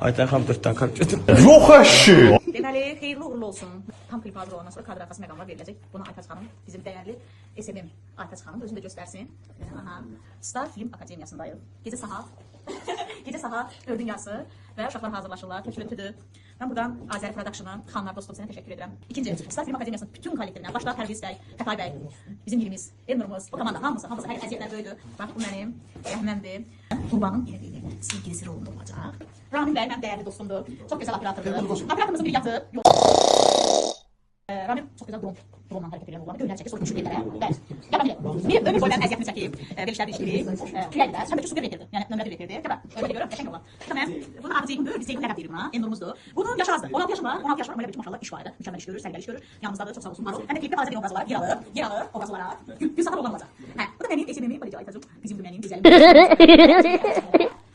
Ayten xanım 4 tane kart götür. Yox əşi. Deməli, xeyirli uğurlu olsun. Tam klip hazır olandan sonra kadr arkası məqamlar veriləcək. Bunu Aytaç xanım, bizim dəyərli SMM Aytaç xanım özünü də göstərsin. Aha. Star Film Akademiyasındayıq. Gecə saat Gecə saat 4 dünyası və uşaqlar hazırlaşırlar. Köçürüntüdür. Mən buradan Azəri Production'a, Xanlar dostum sənə təşəkkür edirəm. İkinci, Star Film Akademiyasının bütün kollektivinə, başda Pərviz bəy, Fətay bəy, bizim birimiz, Elnurumuz, bu komanda hamısı hər əziyyətlər böyüdür. Bax, bu mənim, Rəhməmdir. Qurbanın yenə sevgilisi rolunda olacaq. Ramin bəy mənim dəyərli dostumdur. Çox gözəl operatordur. Operatorumuzun biri yatıb. Ramin çox gözəl dronla hərəkət edən oğlanı göylər çəkir, sonra düşür yerlərə. Bəli. Bir ömür boyu mənim əziyyətini çəkib, verilişlərdə işləyib, tüyəklər, sən də ki, su getirdi. Yəni, nömrə getirdi. Gəbə, öyle görürəm, qəşəng oğlan. Mən, bunun adı Ceyhundur, biz Ceyhun ləqəb deyirik buna, Endurumuzdur. Bunun yaşı azdır, 16 yaşı var, 16 yaşı var, amma elə bir maşallah iş var idi, mükəmməl iş görür, sərgəli iş görür. Yanımızdadır, çox sağ olsun, var ol. Həm də klipdə Azəri obraz olaraq, yer alır obraz olaraq, Gülsahar oğlan olacaq. Hə, bu da mənim eşimimi, Balica Aytacım, bizim bu mənim güzəlim.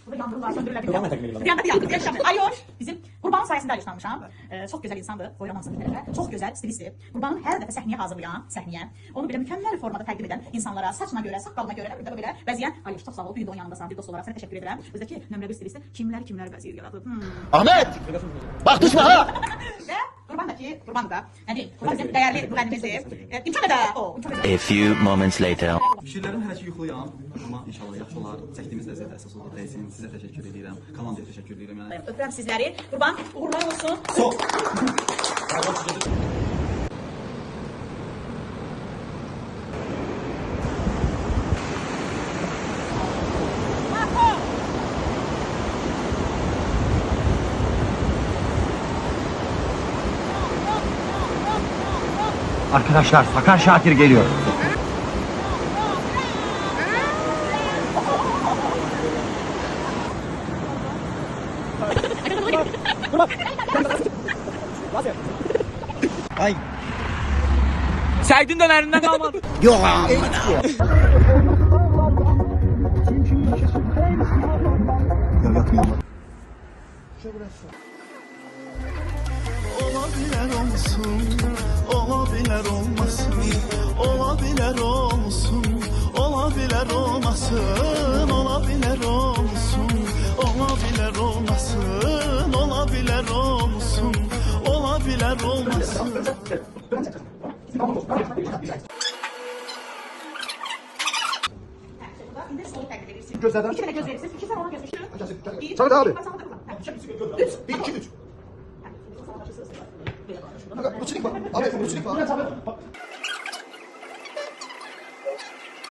Burada yandırırlar, söndürürlər bilmirəm. Bir anda bir yandır, yaşamır. Ayoş, bizim Qurbanın sayəsində Ayoş tanımışam. Çox gözəl insandır, boylanmamışsın bir tərəfə. Çox gözəl stilistdir. Qurbanın hər dəfə səhnəyə hazırlayan, onu belə mükəmməl formada təqdim edən insanlara, saçına görə, saqqalına görə, belə bəzəyən Ayoş, çox sağ ol, bir də onun yanındasan, bir dost olaraq sənə təşəkkür edirəm. Bizdəki nömrə 1 stilisti kimləri bəzəyir yaradıb. Ahmet! Bax düşmə ha! Və Qurban da, yəni Qurban bizim dəyərli müğənnimizdir. İmkan edə o. A few moments later. Fikirlərim hələ ki yuxuluyam, amma inşallah yaxşı olar. Çəkdiyimiz əziyyət əsas olur deyilsin. Sizə təşəkkür edirəm, komandaya təşəkkür edirəm. Yəni öpürəm sizləri. Qurban, uğurlar olsun. Arkadaşlar, Sakar Şakir geliyor. Ay. Səydin dönərindən qalmadı. Yox amına. Olabilir olsun, olabilir olmasın, olabilir olsun, olabilir olmasın, olabilir olsun, olabilir olmasın, olabilir olsun, olabilir olmasın. Gözlərdən. 2 dənə göz verirsiniz, 2 sən ona göz verin. Samet abi. 3. 1, 2, 3. Bu çilik var. Abi bu çilik var.